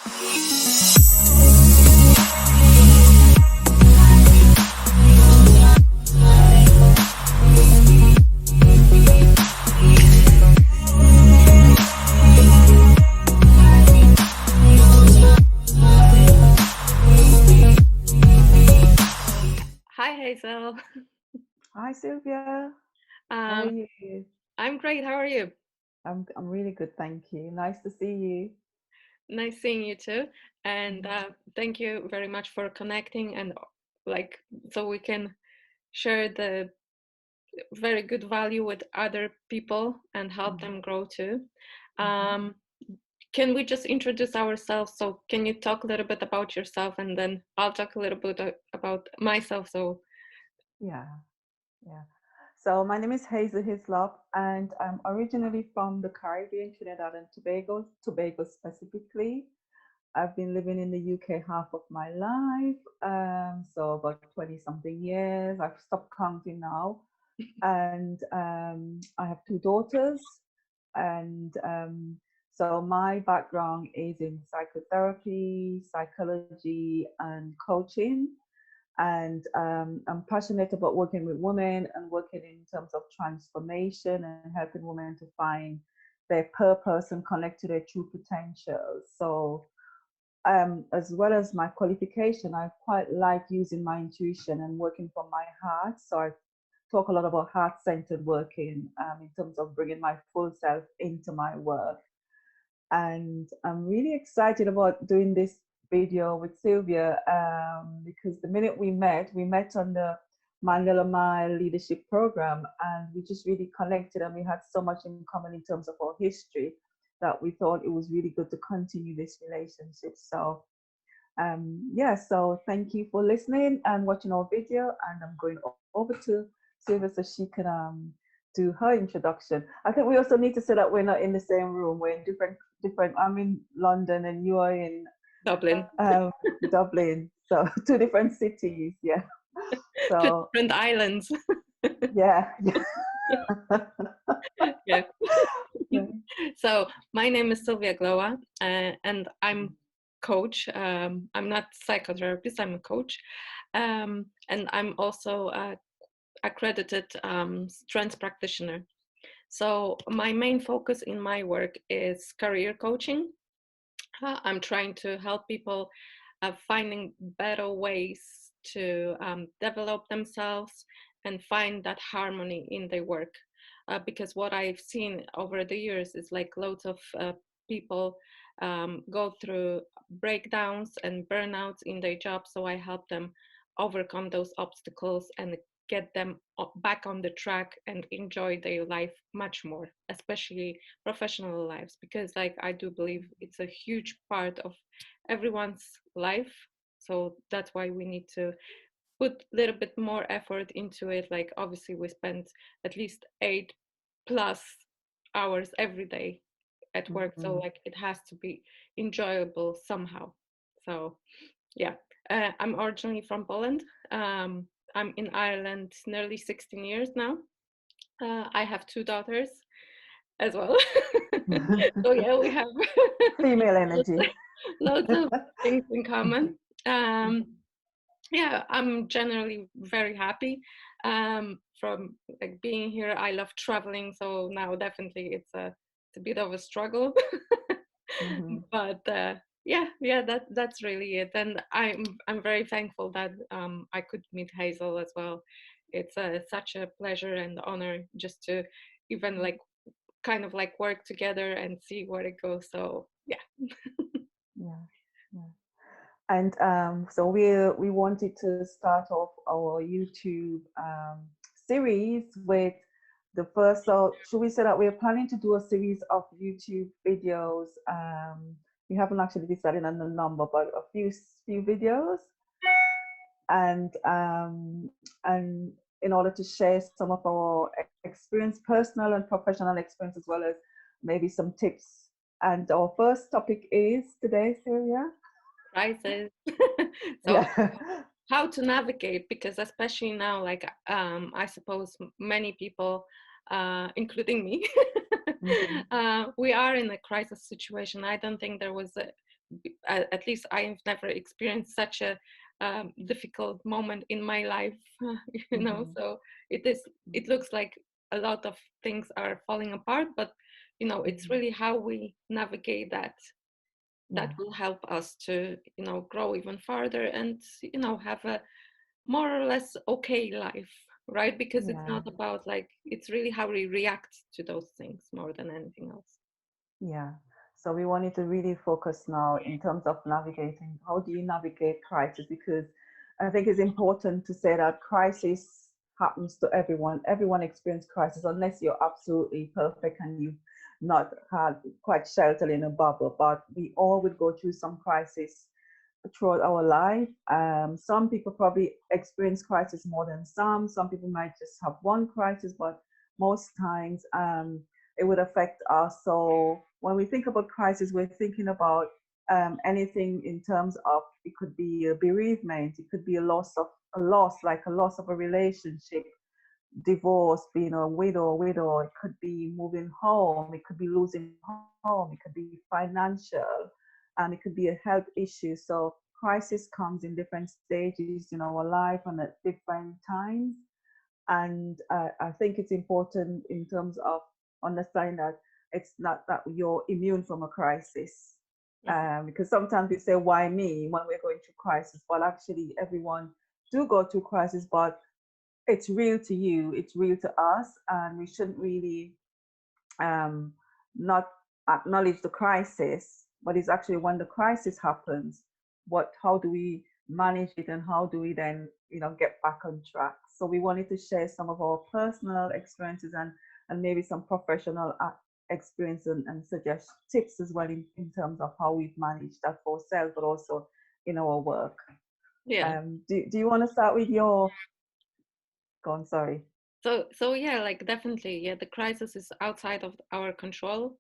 Hi, Hazel. Hi Silvia, how are Um, you? I'm great. How are you? I'm really good, thank you. Nice to see you. Nice seeing you too. And Mhm. thank you very much for connecting and like so we can share the very good value with other people and help Mhm. them grow too. Mhm. Um, can we just introduce ourselves? So can you talk a little bit about yourself and then I'll talk a little bit about myself. So Yeah, yeah. So my name is Hazel Hislop, and I'm originally from the Caribbean, Trinidad and Tobago specifically. I've been living in the UK half of my life, so about 20 something years. I've stopped counting now, and I have two daughters. And so my background is in psychotherapy, psychology, and coaching. And I'm passionate about working with women and working in terms of transformation and helping women to find their purpose and connect to their true potential. So as well as my qualification, I quite like using my intuition and working from my heart. So I talk a lot about heart-centered working in terms of bringing my full self into my work. And I'm really excited about doing this video with Silvia because the minute we met on the Mandela Mile Leadership Program, and we just really connected, and we had so much in common in terms of our history that we thought it was really good to continue this relationship. So yeah, so thank you for listening and watching our video, and I'm going over to Silvia so she can do her introduction. I think we also need to say that we're not in the same room. We're in different. I'm in London and you are in Dublin, Dublin, so two different cities. Yeah. two So different islands. yeah, Yeah. yeah. So my name is Silvia Glowa, and I'm coach. I'm not psychotherapist. I'm a coach, and I'm also a accredited strengths practitioner. So my main focus in my work is career coaching. I'm trying to help people finding better ways to develop themselves and find that harmony in their work. Because what I've seen over the years is like loads of people go through breakdowns and burnouts in their job. So I help them overcome those obstacles and get them back on the track and enjoy their life much more, especially professional lives, because like I do believe it's a huge part of everyone's life. So that's why we need to put a little bit more effort into it. Like obviously we spend at least 8+ hours every day at work, so Mhm. like it has to be enjoyable somehow. So yeah, I'm originally from Poland. I'm in Ireland nearly 16 years now. I have two daughters as well. So yeah, we have Female loads, energy. loads of things in common. Um, yeah, I'm generally very happy from like being here. I love traveling, so now definitely it's a bit of a struggle. Mhm. But yeah, that's really it. And I'm very thankful that I could meet Hazel as well. It's such a pleasure and honor just to even like kind of like work together and see where it goes. So yeah. Yeah. Yeah. And so we wanted to start off our YouTube series with the first. So should we say that we're planning to do a series of YouTube videos? We haven't actually decided on the number, but a few videos, and in order to share some of our experience, personal and professional experience, as well as maybe some tips. And our first topic is today, Syria. Crisis. So Yeah. how to navigate, because especially now, like I suppose many people, including me, Mhm. we are in a crisis situation. I don't think there was at least I've never experienced such a difficult moment in my life, Mm-hmm. so it is, it looks like a lot of things are falling apart, but it's Mm-hmm. really how we navigate that that Yeah. will help us to grow even farther and have a more or less okay life, right? Because it's Yeah. not about like, it's really how we react to those things more than anything else. Yeah. So we wanted to really focus now in terms of navigating. How do you navigate crisis? Because I think it's important to say that crisis happens to everyone. Everyone experiences crisis unless you're absolutely perfect and you've not had quite sheltered in a bubble. But we all will go through some crisis throughout our life. Some people probably experience crisis more than some. Some people might just have one crisis, but most times it would affect us. So when we think about crisis, we're thinking about anything in terms of, it could be a bereavement, it could be a loss, like a loss of a relationship, divorce, being a widow, it could be moving home, it could be losing home, it could be financial, and it could be a health issue. So crisis comes in different stages in our life and at different times. And I think it's important in terms of understanding that it's not that you're immune from a crisis. Mhm. Because sometimes we say, why me, when we're going through crisis? But actually, everyone do go through crisis, but it's real to you, it's real to us, and we shouldn't really um, not acknowledge the crisis, but it's actually when the crisis happens, how do we manage it and how do we then get back on track. So we wanted to share some of our personal experiences and maybe some professional experience and suggest tips as well in terms of how we've managed that for ourselves but also in our work. Yeah. Do you want to start with your go on, sorry. So yeah, like definitely, yeah, the crisis is outside of our control.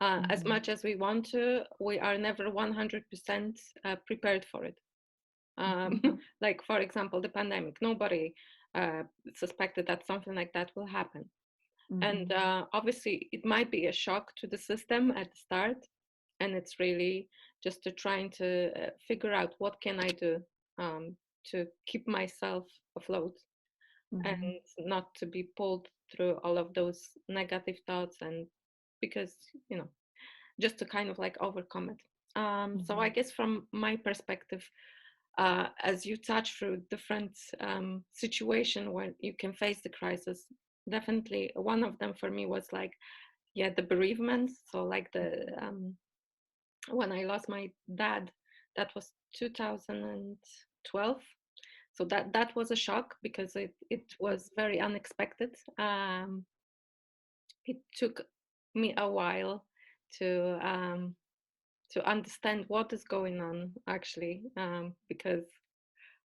As Mm-hmm. much as we want to, we are never 100% prepared for it. um, Mm-hmm. like for example the pandemic, nobody suspected that something like that will happen. And Mm-hmm. obviously it might be a shock to the system at the start, and it's really just to trying to figure out what can I do to keep myself afloat and Mm-hmm. not to be pulled through all of those negative thoughts, and because just to kind of like overcome it. So I Mm-hmm. guess from my perspective, as you touch through different situation where you can face the crisis, definitely one of them for me was like, yeah, the bereavement. So like the when I lost my dad, that was 2012. So that was a shock because it was very unexpected. It took me a while to understand what is going on actually, because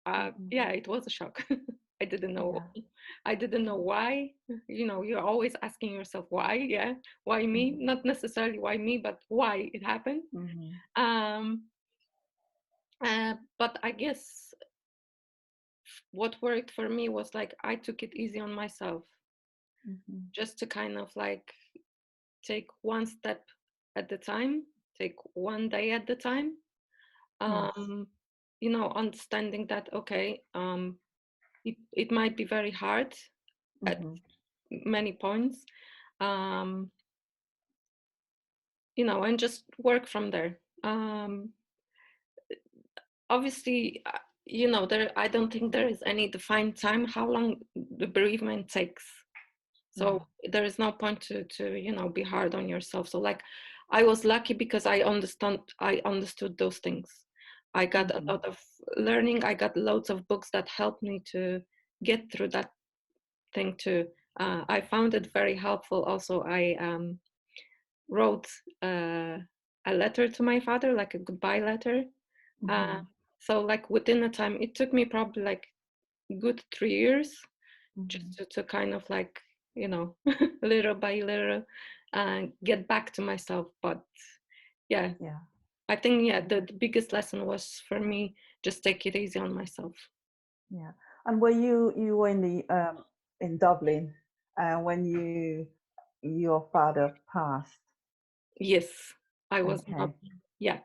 Mm-hmm. yeah, it was a shock. I didn't know. Yeah. I didn't know why. You're always asking yourself why. Yeah, why me? Mm-hmm. Not necessarily why me, but why it happened. Mm-hmm. Um, but I guess what worked for me was like I took it easy on myself, Mm-hmm. just to kind of like take one step at the time, take one day at the time. Yes. Um, understanding that okay, it might be very hard at Mm-hmm. many points, um, and just work from there. Obviously, there, I don't think there is any defined time how long the bereavement takes. So Yeah. there is no point to be hard on yourself. So like, I was lucky because I understood those things. I got a Mm-hmm. lot of learning. I got loads of books that helped me to get through that thing too. I found it very helpful. Also, I wrote uh, a letter to my father, like a goodbye letter. Uh, Mm-hmm. so like within a time, it took me probably like good 3 years Mm-hmm. just to kind of like, little by little, get back to myself. But yeah, Yeah. I think yeah, Yeah. the biggest lesson was for me just take it easy on myself. Yeah. And were you were in the in Dublin when your father passed? Yes, I was not. Okay. Yeah.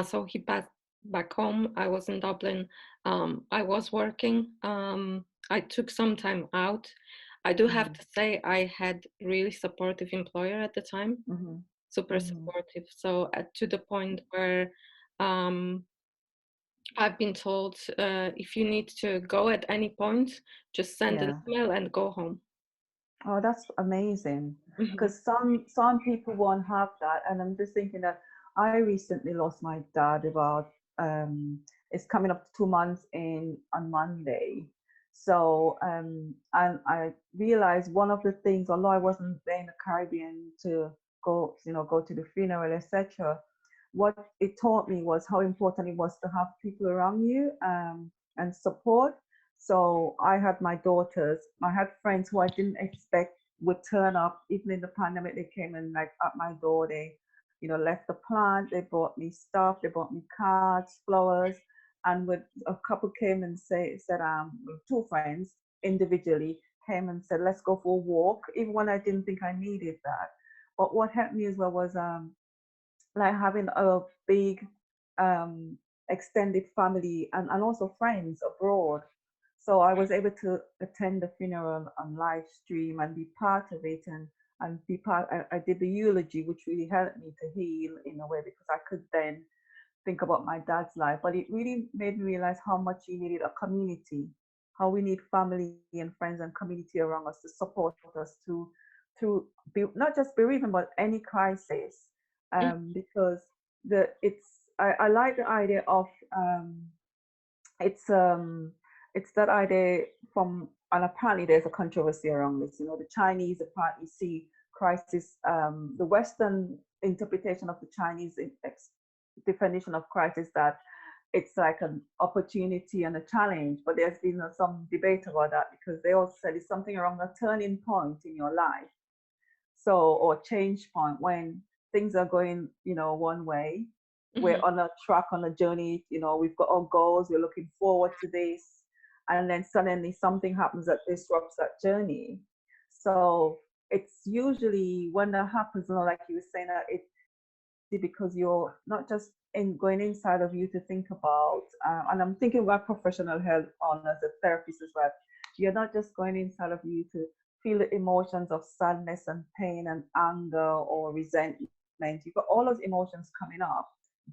So he passed back home. I was in Dublin. I was working. I took some time out. I do have Mm-hmm. to say I had really supportive employer at the time, Mm-hmm. super Mm-hmm. supportive. So to the point where um, I've been told if you need to go at any point, just send an Yeah. email and go home. Oh, that's amazing. Hmm. Because some people won't have that, and I'm just thinking that I recently lost my dad about it's coming up to 2 months in on Monday. So and I realized one of the things, although I wasn't there in the Caribbean to go to the funeral, etc. What it taught me was how important it was to have people around you and support. So I had my daughters, I had friends who I didn't expect would turn up. Even in the pandemic, they came and like at my door. They, left the plant. They brought me stuff. They brought me cards, flowers, and with a couple came and said two friends individually came and said let's go for a walk, even when I didn't think I needed that. But what helped me as well was like having a big um, extended family and also friends abroad. So I was able to attend the funeral on live stream and be part of it and be part. I did the eulogy, which really helped me to heal in a way because I could then think about my dad's life. But it really made me realize how much you needed a community, how we need family and friends and community around us to support us not just bereavement but any crisis. Because I like the idea of it's um it's that idea from, and apparently there's a controversy around this. The Chinese apparently see crisis, the Western interpretation of the Chinese definition of crisis, that it's like an opportunity and a challenge. But there's been some debate about that because they also said it's something around a turning point in your life, or change point when things are going, one way. We're Hmm. on a track, on a journey, we've got our goals, we're looking forward to this, and then suddenly something happens that disrupts that journey. So it's usually when that happens, like you were saying, that it's easy because you're not just going inside of you to think about, and I'm thinking about professional health on as a therapist as well. You're not just going inside of you to feel the emotions of sadness and pain and anger or resentment. You've got all those emotions coming up,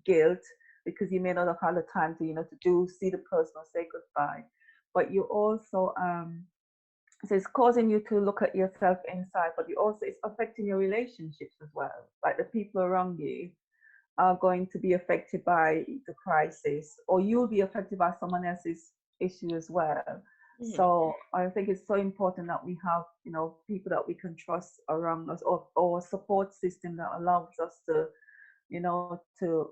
guilt, because you may not have had the time to, see the person or say goodbye. But you also, so it's causing you to look at yourself inside, but you also, it's affecting your relationships as well. Like the people around you are going to be affected by the crisis, or you'll be affected by someone else's issue as well. Hmm. So I think it's so important that we have, people that we can trust around us, or a support system that allows us to, to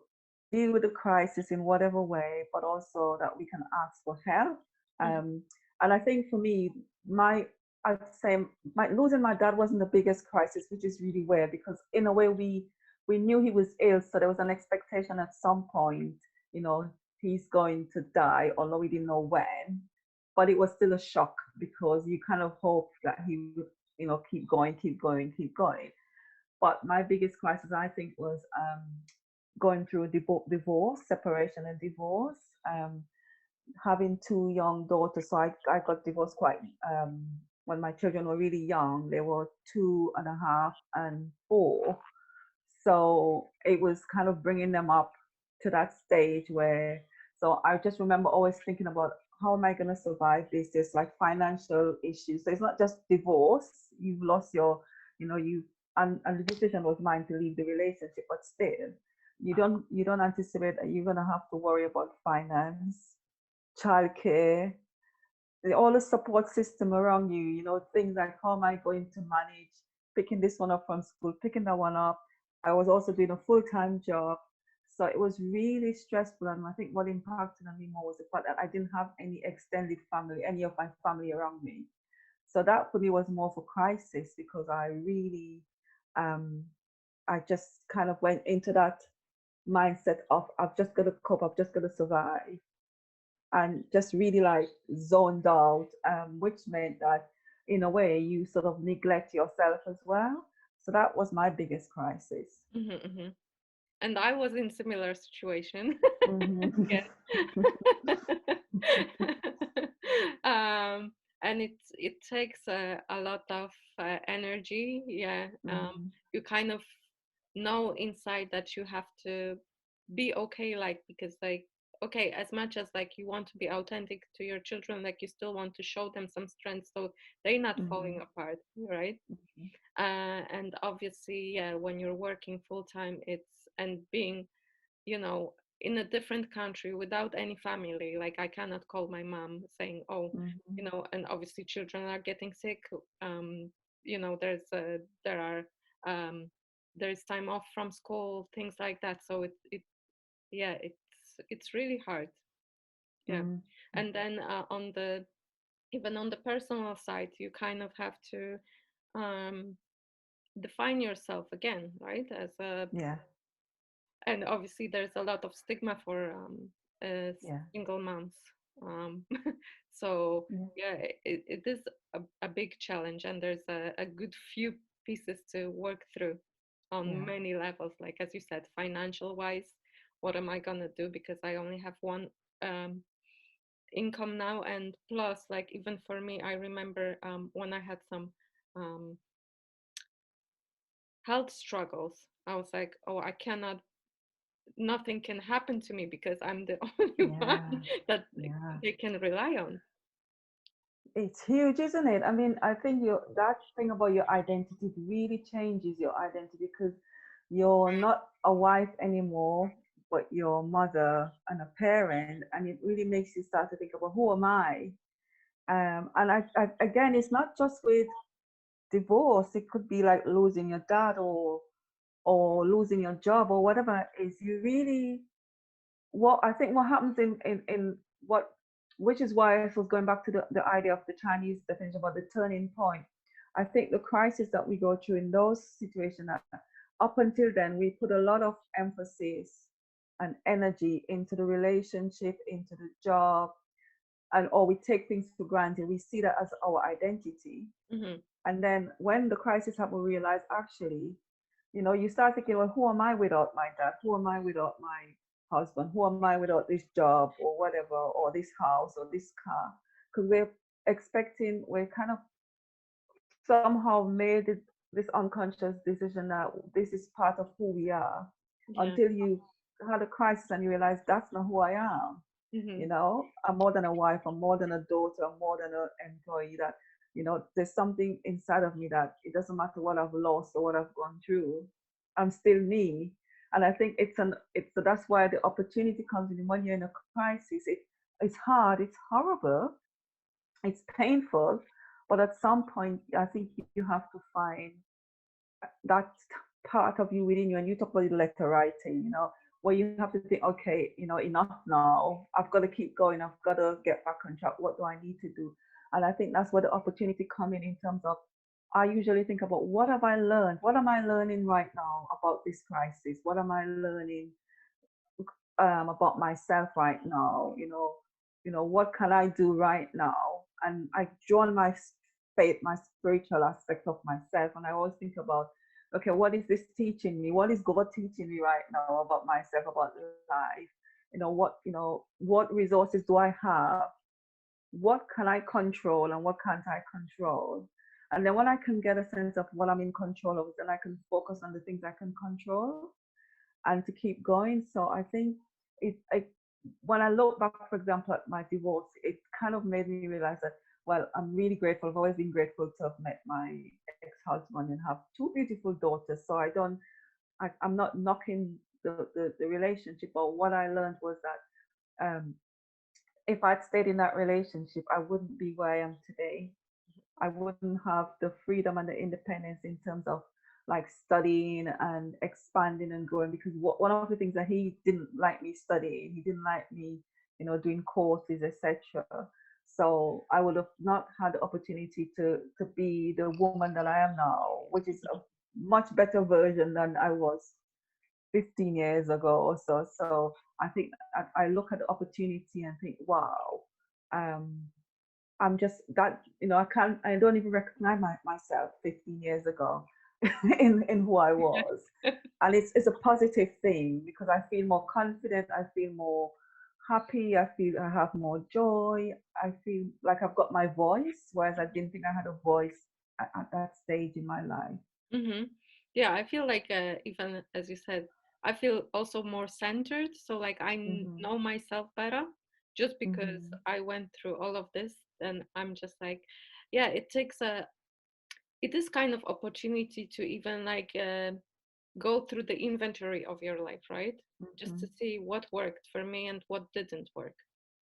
deal with the crisis in whatever way, but also that we can ask for help. Um, and I think for me, I'd say my losing my dad wasn't the biggest crisis, which is really weird because in a way we knew he was ill, so there was an expectation at some point, you know, he's going to die, although we didn't know when. But it was still a shock because you kind of hoped that he would, keep going, keep going, keep going. But my biggest crisis, I think, was going through a divorce, separation and divorce, having two young daughters. So I got divorced quite when my children were really young. They were 2.5 and 4. So it was kind of bringing them up to that stage where, so I just remember always thinking about how am I going to survive this? There's like financial issues. So it's not just divorce. You've lost your, you and the decision was mine to leave the relationship, but still, you don't anticipate that you're gonna have to worry about finance, childcare, all the support system around you, things like how am I going to manage picking this one up from school, picking that one up. I was also doing a full-time job. So it was really stressful. And I think what impacted on me more was the fact that I didn't have any extended family, any of my family around me. So that for me was more of a crisis because um, I just kind of went into that mindset of I've just got to cope, I've just got to survive, and just really like zoned out, which meant that in a way you sort of neglect yourself as well. So that was my biggest crisis. Hmm. Hmm. and I was in similar situation. Mm-hmm. Yeah. um, and it takes a lot of energy. Yeah. Mm-hmm. You kind of know inside that you have to be okay, like, because like, okay, as much as like you want to be authentic to your children, like you still want to show them some strength so they're not Mm-hmm. falling apart, right? And obviously, yeah, when you're working full time, it's and being, you know, in a different country without any family. Like I cannot call my mom saying, oh, Mm-hmm. you know, and obviously children are getting sick. You know, there are there's time off from school, things like that. So it yeah, it's really hard. Yeah. Mm-hmm. And then on the even on the personal side, you kind of have to um define yourself again, right? As a Yeah. And obviously there's a lot of stigma for Yeah. single moms. Um, so Yeah. yeah, it is a big challenge, and there's a good few pieces to work through on Yeah. many levels. Like as you said, financial wise, what am I gonna do because I only have one um, income now, and plus, like even for me, I remember when I had some um, health struggles. I was like, oh, I cannot nothing can happen to me because I'm the only Yeah. one that Yeah. they can rely on. It's huge, isn't it? I mean, I think that thing about your identity really changes your identity because you're not a wife anymore, but you're a mother and a parent, and it really makes you start to think about who am I? And again, it's not just with divorce. It could be like losing your dad or losing your job or whatever it is. You really what I think what happens in what which is why I was going back to the idea of the Chinese definition about the turning point. I think the crisis that we go through in those situations up until then we put a lot of emphasis and energy into the relationship, into the job, and or we take things for granted. We see that as our identity. Hmm. And then when the crisis happens, we realize actually, you start thinking, well, who am I without my dad? Who am I without my husband? Who am I without this job or whatever, or this house or this car? Because we're kind of somehow made this unconscious decision that this is part of who we are Yeah. until you had a crisis and you realize that's not who I am. Hmm. I'm more than a wife, I'm more than a daughter, I'm more than an employee. That there's something inside of me that it doesn't matter what I've lost or what I've gone through, I'm still me. And I think it's so that's why the opportunity comes in when you're in a crisis. It's hard, it's horrible, it's painful, but at some point I think you have to find that part of you within you. And you talk about the letter writing, where you have to think, okay, enough now. I've got to keep going. I've got to get back on track. What do I need to do? And I think that's where the opportunity come in terms of, I usually think about what have I learned? What am I learning right now about this crisis? What am I learning about myself right now? What can I do right now? And I join my faith, my spiritual aspect of myself, and I always think about, okay, what is this teaching me? What is God teaching me right now about myself, about life? What resources do I have? What can I control and what can't I control? And then when I can get a sense of what I'm in control of, then I can focus on the things I can control and to keep going. So I think when I look back, for example, at my divorce, it kind of made me realize that, well, I'm really grateful. I've always been grateful to have met my ex-husband and have two beautiful daughters. So I'm not knocking the relationship, but what I learned was that if I'd stayed in that relationship, I wouldn't be where I am today. I wouldn't have the freedom and the independence in terms of like studying and expanding and growing, because one of the things that he didn't like me studying, he didn't like me, doing courses, etc. So I would have not had the opportunity to be the woman that I am now, which is a much better version than I was 15 years ago or so. So I think I look at the opportunity and think, wow, um, I'm just that, I don't even recognize myself 15 years ago. in who I was. And it's a positive thing because I feel more confident, I feel more happy, I feel I have more joy, I feel like I've got my voice, whereas I didn't think I had a voice at that stage in my life. Mm-hmm. Yeah, I feel like even as you said, I feel also more centered. So like Hmm. know myself better just because Hmm. I went through all of this. And I'm just like, yeah, it is kind of opportunity to even like go through the inventory of your life, right? Just to Hmm. see what worked for me and what didn't work,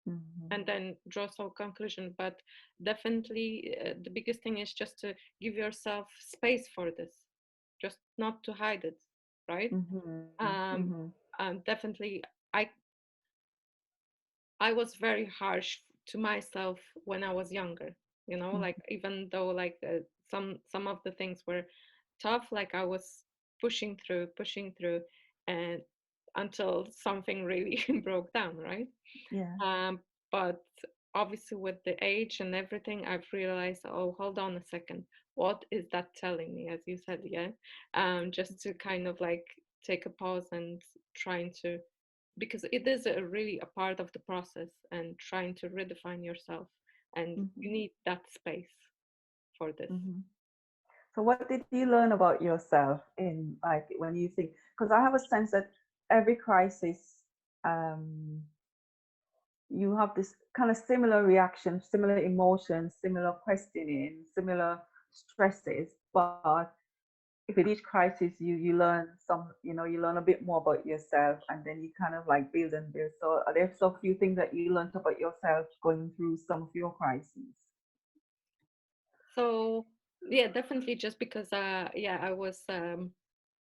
Hmm. and then draw some conclusion. But definitely, the biggest thing is just to give yourself space for this, just not to hide it, right? Hmm. Um, Hmm. definitely, I I was very harsh to myself when I was younger. You know, like even though like some of the things were tough, like I was pushing through, and until something really broke down, right? Yeah. Um, but obviously, with the age and everything, I've realized, oh, hold on a second, what is that telling me? As you said, yeah, just to kind of like take a pause and trying to, because it is a really a part of the process and trying to redefine yourself, and you Hmm. need that space for this. Hmm. So, what did you learn about yourself in like when you think? Because I have a sense that every crisis, um, you have this kind of similar reaction, similar emotions, similar questioning, similar stresses. But if in each crisis you learn some, you learn a bit more about yourself, and then you kind of like build and build. So, are there so few things that you learned about yourself going through some of your crises? So yeah, definitely just because yeah, I was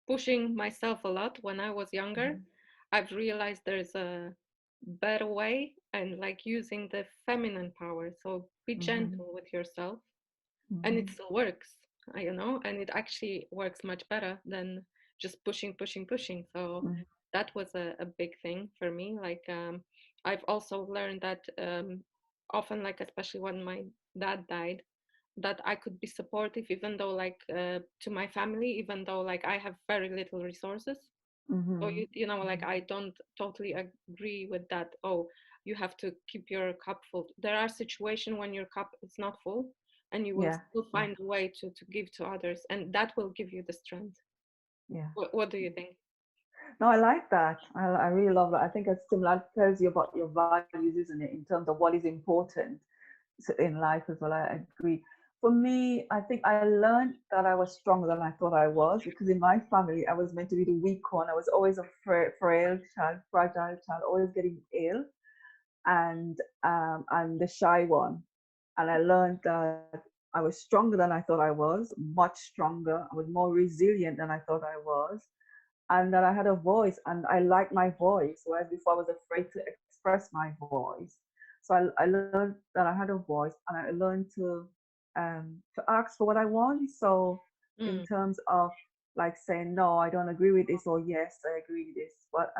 pushing myself a lot when I was younger. Hmm. I've realized there's a better way, and like using the feminine power. So be Hmm. gentle with yourself, and it Hmm. still works, you know, and it actually works much better than just pushing. So Hmm. that was a big thing for me. Like I've also learned that often, like especially when my dad died, that I could be supportive even though like to my family, even though like I have very little resources. So Hmm. you know, like I don't totally agree with that. Oh, you have to keep your cup full. There are situations when your cup is not full, and you will Yeah, still yeah, find a way to give to others, and that will give you the strength. yeah. What do you think? No, I like that. I really love that. I think it's similar. It tells you about your values, isn't it, in terms of what is important in life as well. I agree. For me, I think I learned that I was stronger than I thought I was because in my family, I was meant to be the weak one. I was always a frail child, fragile child, always getting ill, and the shy one. And I learned that I was stronger than I thought I was, much stronger. I was more resilient than I thought I was, and that I had a voice and I liked my voice, whereas before I was afraid to express my voice. So I learned that I had a voice and I learned to ask for what I want. So in Mm, terms of like saying no, I don't agree with this, or yes, I agree with this. But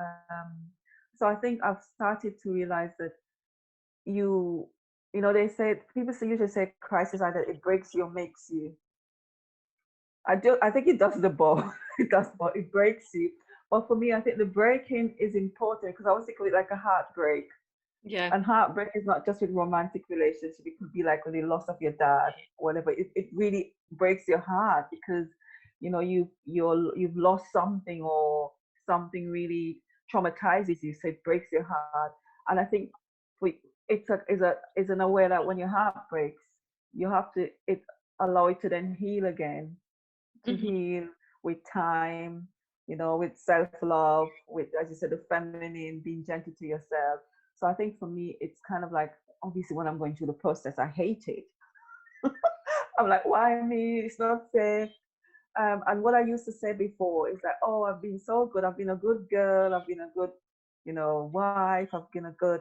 so I think I've started to realize that you they say people usually say crisis either it breaks you or makes you. I think it does the both. It does both. It breaks you. But for me, I think the breaking is important because I always think of it like a heartbreak. yeah. And heartbreak is not just with romantic relationship. It could be like with the loss of your dad, whatever. It really breaks your heart because you've lost something or something really traumatizes you. So it breaks your heart. And I think we it's an aware that when your heart breaks, you have to it allow it to then heal again, to Hmm. heal with time, with self love, with, as you said, the feminine, being gentle to yourself. So I think for me, it's kind of like, obviously, when I'm going through the process, I hate it. I'm like, why me? It's not fair. And what I used to say before is that, oh, I've been so good. I've been a good girl. I've been a good, wife. I've been a good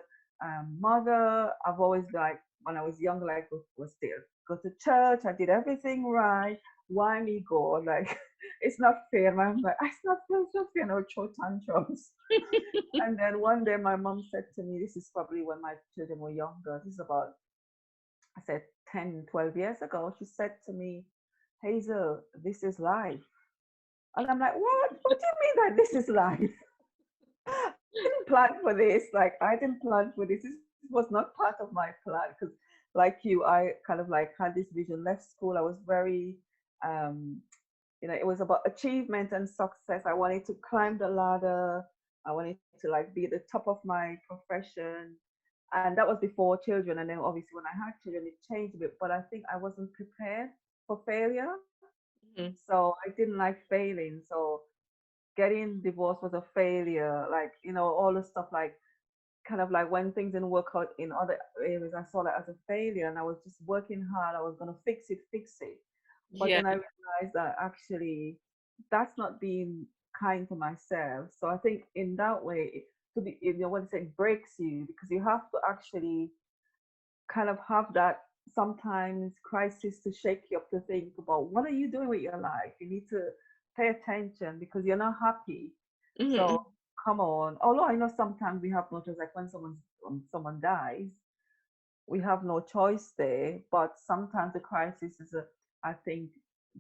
mother. I've always like when I was younger, like was still go to church. I did everything right. Why me, God? Like it's not fair. My mom's like, it's not fair. It's not fair. No, throw tantrums. And then one day, my mom said to me, this is probably when my children were younger. This is about, I said, 10, 12 years ago. She said to me, Hazel, this is life. And I'm like, what do you mean that this is life? I didn't plan for this. Like, I didn't plan for this. This was not part of my plan because, like you, I kind of like had this vision. Left school, I was very, um, it was about achievement and success. I wanted to climb the ladder. I wanted to like be at the top of my profession. And that was before children. And then obviously when I had children, it changed a bit. But I think I wasn't prepared for failure. Mhm. So I didn't like failing. So getting divorced was a failure. Like, all the stuff like kind of like when things didn't work out in other areas, I saw that as a failure and I was just working hard. I was going to fix it, fix it. But Yeah. then I realized that actually that's not being kind to myself. So I think in that way, to be, what I say, it breaks you because you have to actually kind of have that sometimes crisis to shake you up to think about what are you doing with your life. You need to pay attention because you're not happy. So Mhm. come on. Although I know sometimes we have no choice, like when someone dies, we have no choice there. But sometimes the crisis is I think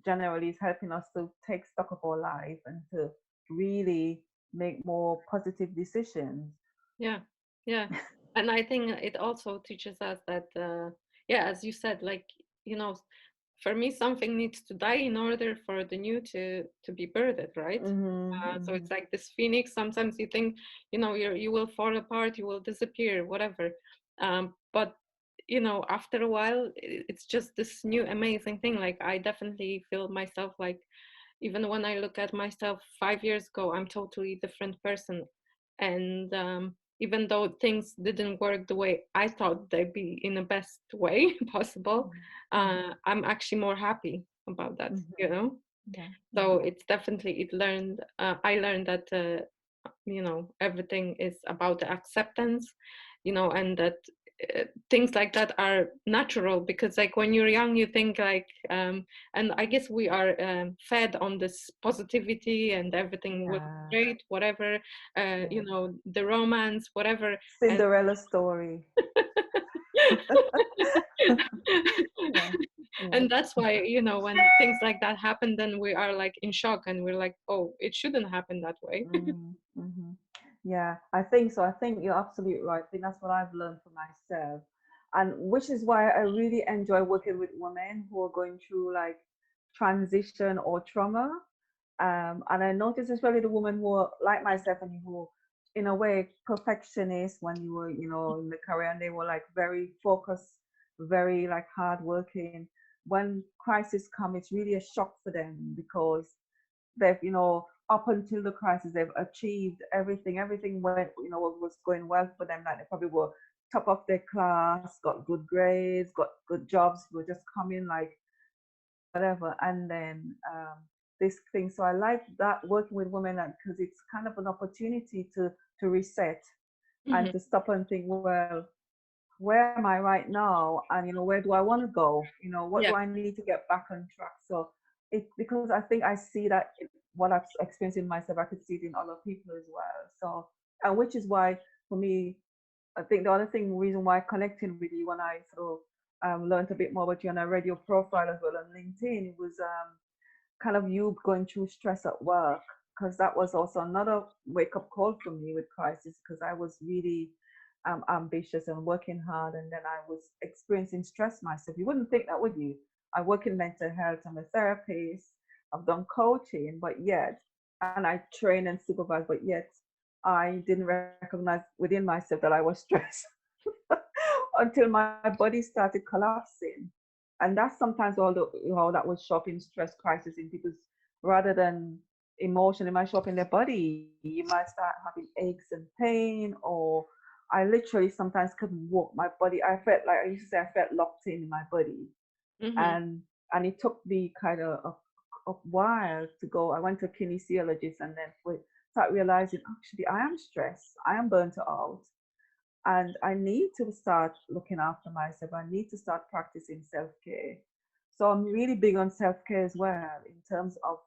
generally is helping us to take stock of our life and to really make more positive decisions. Yeah, yeah. And I think it also teaches us that, yeah, as you said, like, you know, for me, something needs to die in order for the new to be birthed, right? Mm-hmm, So mm-hmm. it's like this phoenix. Sometimes you think, you will fall apart, you will disappear, whatever. But after a while, it's just this new amazing thing. Like I definitely feel myself like even when I look at myself 5 years ago, I'm totally different person. And even though things didn't work the way I thought they'd be in the best way possible, Mm-hmm. I'm actually more happy about that, you Mm-hmm. know? Yeah, yeah, So it's definitely, I learned that, everything is about the acceptance, and that things like that are natural because like when you're young you think like and I guess we are fed on this positivity and everything will yeah, be great, whatever, yeah. the romance, whatever. And Cinderella story. Yeah, yeah. and that's why when things like that happen, then we are like in shock and we're like, oh, it shouldn't happen that way. Mm-hmm. Yeah, I think so. I think you're absolutely right. I think that's what I've learned for myself. And which is why I really enjoy working with women who are going through like transition or trauma. And I noticed especially the women who are like myself and who, in a way, perfectionist when you were, in the career, and they were like very focused, very like hardworking. When crisis come, it's really a shock for them because they've, up until the crisis, they've achieved everything. Everything went, was going well for them. Like they probably were top of their class, got good grades, got good jobs, were just coming like whatever. And then this thing. So I like that working with women because it's kind of an opportunity to reset and Hmm. to stop and think, well, where am I right now? And where do I want to go? What Yeah. do I need to get back on track? So it because I think I see that what I've experienced in myself, I could see it in other people as well. So and which is why for me, I think the other thing reason why connecting with you when I sort of learned a bit more about you and I read your profile as well on LinkedIn was kind of you going through stress at work because that was also another wake up call for me with crisis because I was really ambitious and working hard and then I was experiencing stress myself. You wouldn't think that, would you? I work in mental health. I'm a therapist. I've done coaching, but yet, and I train and supervise, but yet I didn't recognize within myself that I was stressed until my body started collapsing. And that's sometimes all the that was showing stress crisis in people's rather than emotion, it might show up in their body. You might start having aches and pain, or I literally sometimes couldn't walk. My body, I felt like I used to say I felt locked in my body. Hmm. And it took me kind of a while to go. I went to a kinesiologist and then start realizing actually I am stressed, I am burnt out, and I need to start looking after myself. I need to start practicing self care. So I'm really big on self care as well, in terms of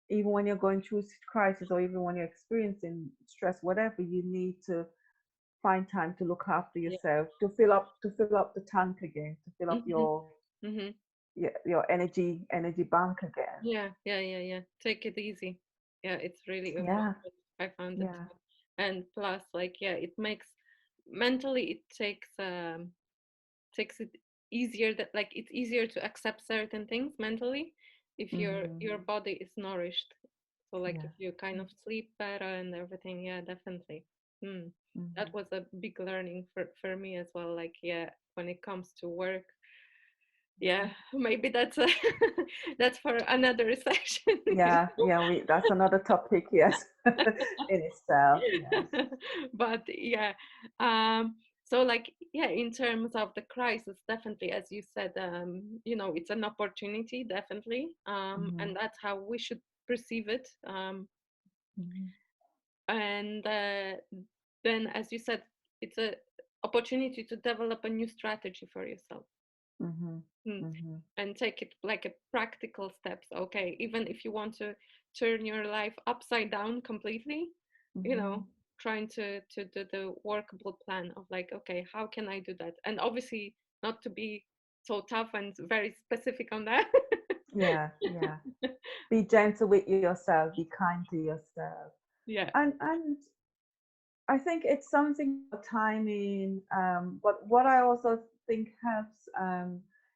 even when you're going through crisis or even when you're experiencing stress, whatever, you need to find time to look after Yeah. yourself, to fill up the tank again, to fill up Hmm. Hmm. your energy bank again. Yeah, yeah, yeah, yeah. Take it easy. Yeah, it's really Yeah, important. I found it yeah. too. And plus, like, yeah, it makes mentally it takes it easier, that like it's easier to accept certain things mentally if Mm-hmm. your body is nourished. So like Yeah. if you kind of sleep better and everything, yeah, definitely. Hmm. Mm-hmm. That was a big learning for me as well. Like, yeah, when it comes to work, yeah, maybe that's that's for another session. Yeah, yeah, we that's another topic, yes, in itself, yes. But yeah, um so like, yeah, in terms of the crisis, definitely, as you said, it's an opportunity, definitely, Mm-hmm. and that's how we should perceive it. Mm-hmm. And then, as you said, it's a opportunity to develop a new strategy for yourself. Mm-hmm. Mm. Mm-hmm. And take it like a practical steps. Okay, even if you want to turn your life upside down completely, you Mm-hmm. know, trying to do the workable plan of like, okay, how can I do that? And obviously, not to be so tough and very specific on that. Yeah, yeah. Be gentle with yourself, be kind to yourself. Yeah. And I think it's something about timing. But what I also think helps,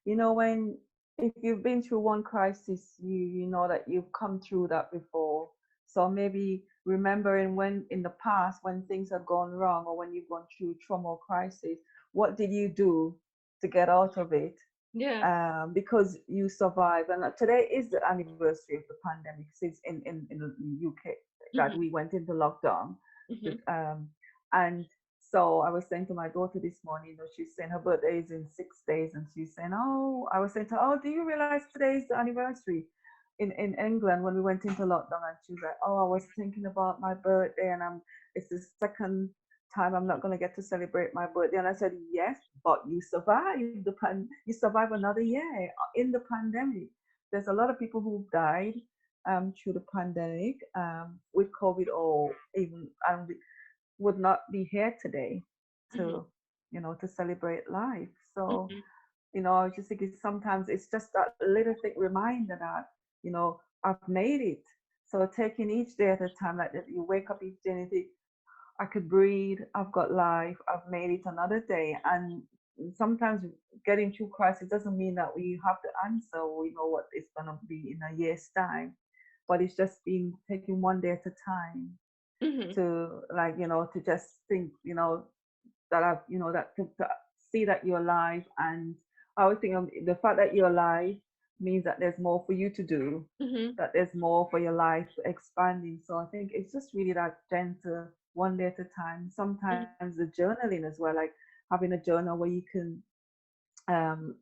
when if you've been through one crisis, you know that you've come through that before. So maybe remembering when in the past when things have gone wrong or when you've gone through trauma or crisis, what did you do to get out of it? Yeah. Because you survived. And today is the anniversary of the pandemic since in the UK that Hmm. we went into lockdown. Hmm. Um, and so I was saying to my daughter this morning, she's saying her birthday is in 6 days, and she's saying, "Oh," I was saying to her, "Oh, do you realize today is the anniversary in England when we went into lockdown?" And she was like, "Oh, I was thinking about my birthday, and it's the second time I'm not going to get to celebrate my birthday." And I said, "Yes, but you survived another year in the pandemic. There's a lot of people who died through the pandemic with COVID or even would not be here today Hmm. to to celebrate life. So Hmm. I just think sometimes it's just that little thing reminder that I've made it. So taking each day at a time, like that, you wake up each day and you think, I could breathe, I've got life, I've made it another day. And sometimes getting through crisis doesn't mean that we have the answer, we know what it's going to be in a year's time, but it's just been taking one day at a time Hmm. to, like, to just think, that I've, that to see that you're alive. And I always think the fact that you're alive means that there's more for you to do, Hmm. that there's more for your life expanding. So I think it's just really that gentle, one day at a time. Sometimes the journaling as well, like having a journal where you can um,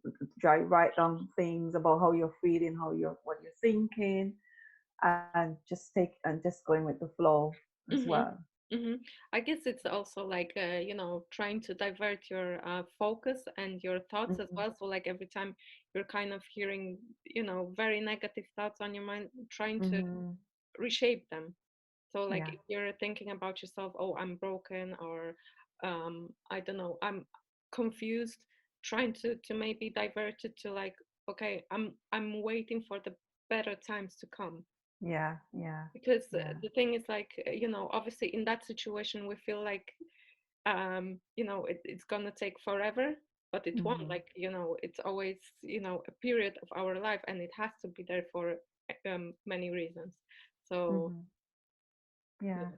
write down things about how you're feeling, what you're thinking, and just going with the flow as Hmm. well. Hmm. I guess it's also like, trying to divert your focus and your thoughts as Hmm. well. So like every time you're kind of hearing, very negative thoughts on your mind, trying to Hmm. reshape them. So like Yeah. if you're thinking about yourself, oh, I'm broken, or I don't know, I'm confused, trying to maybe divert it to like, okay, I'm waiting for the better times to come. Yeah, yeah, Because yeah. the thing is like, obviously in that situation we feel like, it's gonna take forever, but it won't. Hmm. Like, it's always, a period of our life, and it has to be there for many reasons. So Hmm. Yeah. yeah.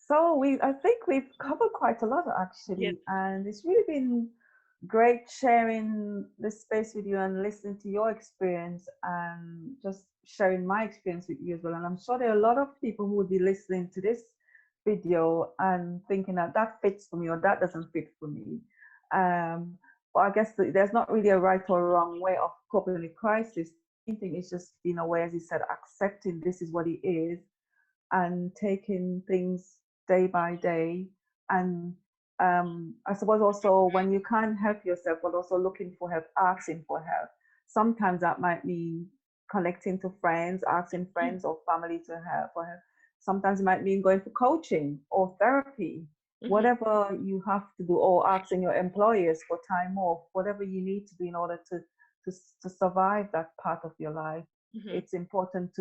So I think we've covered quite a lot Yes. actually, and it's really been great sharing this space with you and listening to your experience and just sharing my experience with you as well. And I'm sure there are a lot of people who would be listening to this video and thinking that that fits for me or that doesn't fit for me. Um, but I guess there's not really a right or wrong way of coping with crisis. The main thing is just being aware, as you said, accepting this is what it is and taking things day by day. And I suppose also when you can't help yourself, but also looking for help, asking for help. Sometimes that might mean connecting to friends, asking friends or family to help for help. Sometimes it might mean going for coaching or therapy, Hmm. whatever you have to do, or asking your employers for time off, whatever you need to do in order to survive that part of your life. Hmm. It's important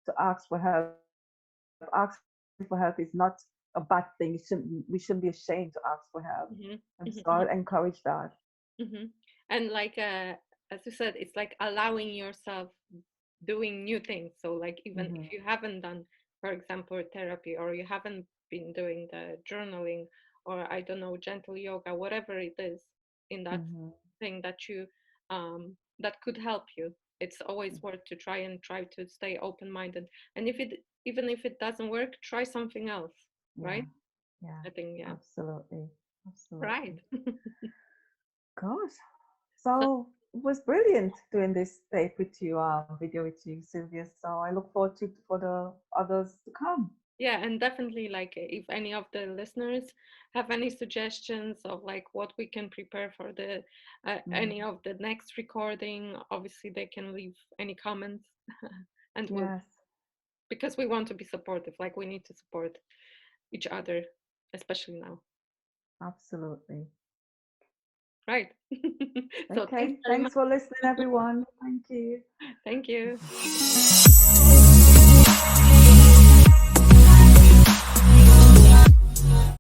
to ask for help. Asking for help is not a bad thing. We shouldn't be ashamed to ask for help. And so Hmm. I'll Hmm. encourage that. Hmm. And like as you said, it's like allowing yourself doing new things. So like even Mm-hmm. if you haven't done, for example, therapy, or you haven't been doing the journaling, or I don't know, gentle yoga, whatever it is in that Mm-hmm. thing that you that could help you, it's always worth to try to stay open minded. And if it, even if it doesn't work, try something else, Yeah. right? Yeah. I think, yeah. Absolutely. Absolutely. Right. Gosh. So So it was brilliant doing this tape with you, video with you, Sylvia. So I look forward to for the others to come. yeah, and definitely, like, if any of the listeners have any suggestions of like what we can prepare for the any Mm. of the next recording, obviously they can leave any comments. And we'll, Yes, because we want to be supportive, like we need to support each other, especially now. absolutely. Right. So thanks Okay. very much. Thanks for listening, everyone. Thank you. Thank you.